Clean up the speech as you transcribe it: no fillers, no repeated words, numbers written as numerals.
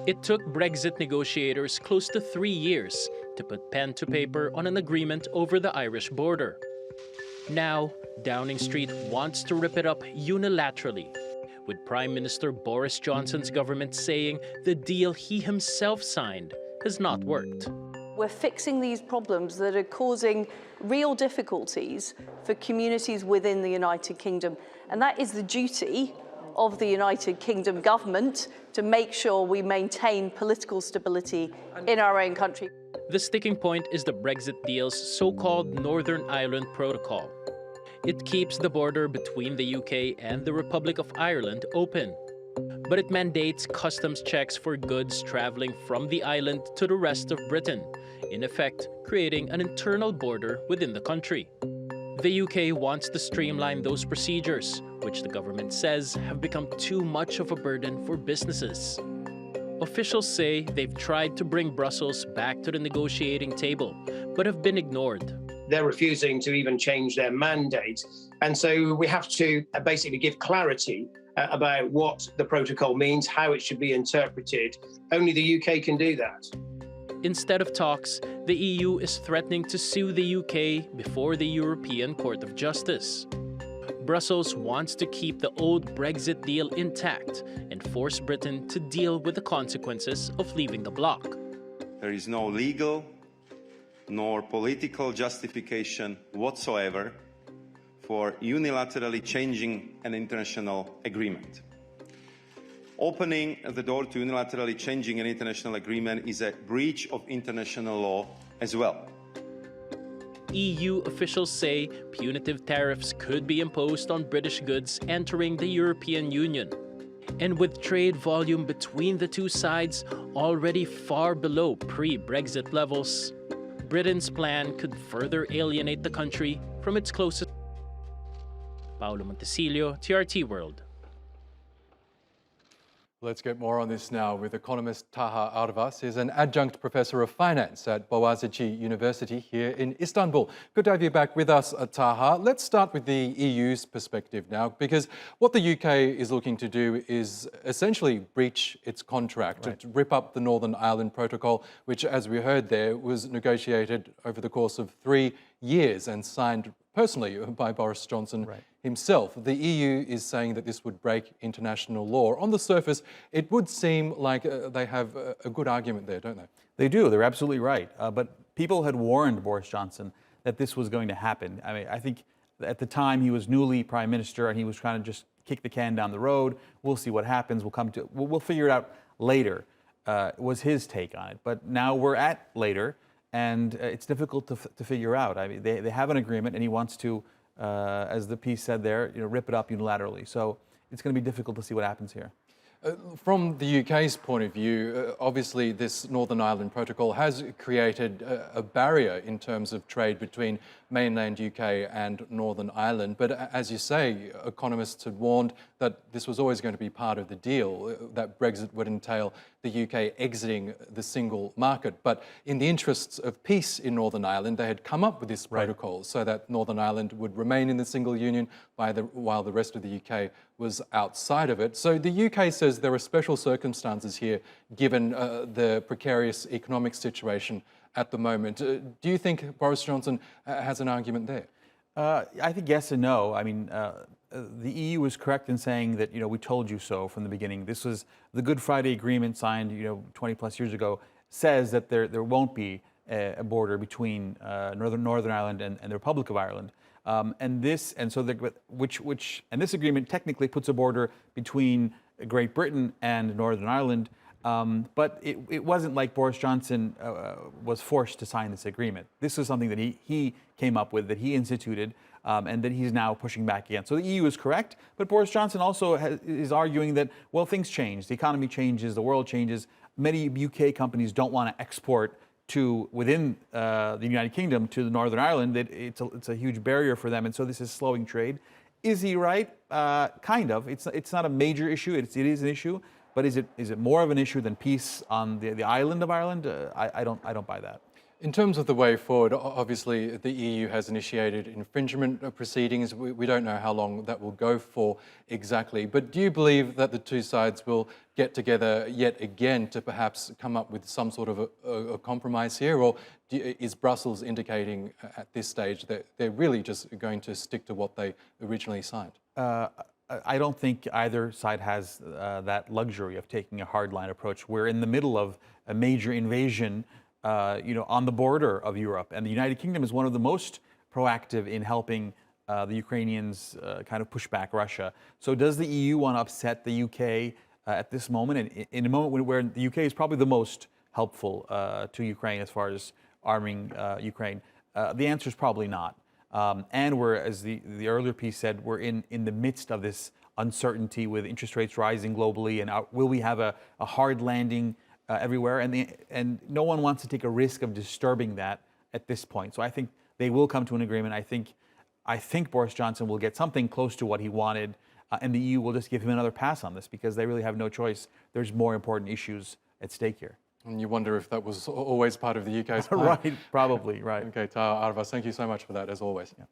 It took Brexit negotiators close to 3 years to put pen to paper on an agreement over the Irish border. Now, Downing Street wants to rip it up unilaterally, with Prime Minister Boris Johnson's government saying the deal he himself signed has not worked. We're fixing these problems that are causing real difficulties for communities within the United Kingdom. And that is the duty of the United Kingdom government to make sure we maintain political stability in our own country. The sticking point is the Brexit deal's so-called Northern Ireland Protocol. It keeps the border between the UK and the Republic of Ireland open, but it mandates customs checks for goods traveling from the island to the rest of Britain, in effect creating an internal border within the country. The UK wants to streamline those procedures, which the government says have become too much of a burden for businesses. Officials say they've tried to bring Brussels back to the negotiating table, but have been ignored. They're refusing to even change their mandate. And so we have to basically give clarity about what the protocol means, how it should be interpreted. Only the UK can do that. Instead of talks, the EU is threatening to sue the UK before the European Court of Justice. Brussels wants to keep the old Brexit deal intact and force Britain to deal with the consequences of leaving the bloc. There is no legal nor political justification whatsoever for unilaterally changing an international agreement. Opening the door to unilaterally changing an international agreement is a breach of international law as well. EU officials say punitive tariffs could be imposed on British goods entering the European Union. And with trade volume between the two sides already far below pre-Brexit levels, Britain's plan could further alienate the country from its closest. Paolo Montecillo, TRT World. Let's get more on this now with economist Taha Arvas. He's an adjunct professor of finance at Bogazici University here in Istanbul. Good to have you back with us, Taha. Let's start with the EU's perspective now, because what the UK is looking to do is essentially breach its contract, to rip up the Northern Ireland Protocol, which, as we heard there, was negotiated over the course of 3 years and signed personally by Boris Johnson himself. The EU is saying that this would break international law. On the surface, it would seem like they have a good argument there, don't they? They do. They're absolutely right. But people had warned Boris Johnson that this was going to happen. I mean, I think at the time he was newly prime minister and he was trying to just kick the can down the road. We'll see what happens. We'll figure it out later. Was his take on it. But now we're at later. And it's difficult to figure out. I mean, they have an agreement, and he wants to, as the piece said there, rip it up unilaterally. So it's going to be difficult to see what happens here. From the UK's point of view, obviously this Northern Ireland Protocol has created a barrier in terms of trade between mainland UK and Northern Ireland. But as you say, economists had warned that this was always going to be part of the deal, that Brexit would entail the UK exiting the single market. But in the interests of peace in Northern Ireland, they had come up with this protocol so that Northern Ireland would remain in the single union while the rest of the UK was outside of it. So the UK says there are special circumstances here, given the precarious economic situation at the moment. Do you think Boris Johnson has an argument there? I think yes and no. I mean, the EU is correct in saying that, we told you so from the beginning. This was the Good Friday Agreement signed, 20 plus years ago, says that there won't be a border between Northern Ireland and the Republic of Ireland. And this agreement technically puts a border between Great Britain and Northern Ireland. But it wasn't like Boris Johnson was forced to sign this agreement. This is something that he came up with, that he instituted, and that he's now pushing back against. So the EU is correct, but Boris Johnson also is arguing that, well, things change. The economy changes, the world changes. Many UK companies don't want to export to within the United Kingdom to Northern Ireland. That it's a huge barrier for them, and so this is slowing trade. Is he right? Kind of. It's not a major issue. It is an issue. But is it more of an issue than peace on the island of Ireland? I don't buy that. In terms of the way forward, obviously the EU has initiated infringement proceedings. We don't know how long that will go for exactly. But do you believe that the two sides will get together yet again to perhaps come up with some sort of a compromise here? Or is Brussels indicating at this stage that they're really just going to stick to what they originally signed? I don't think either side has that luxury of taking a hardline approach. We're in the middle of a major invasion on the border of Europe. And the United Kingdom is one of the most proactive in helping the Ukrainians kind of push back Russia. So does the EU want to upset the UK at this moment, and in a moment where the UK is probably the most helpful to Ukraine as far as arming Ukraine? The answer is probably not. And we're, as the earlier piece said, we're in the midst of this uncertainty with interest rates rising globally, and will we have a hard landing everywhere, and no one wants to take a risk of disturbing that at this point. So I think they will come to an agreement. I think Boris Johnson will get something close to what he wanted, and the EU will just give him another pass on this because they really have no choice. There's more important issues at stake here. And you wonder if that was always part of the UK's plan. Right, probably, right. Okay, Taha Arvas, thank you so much for that, as always. Yeah.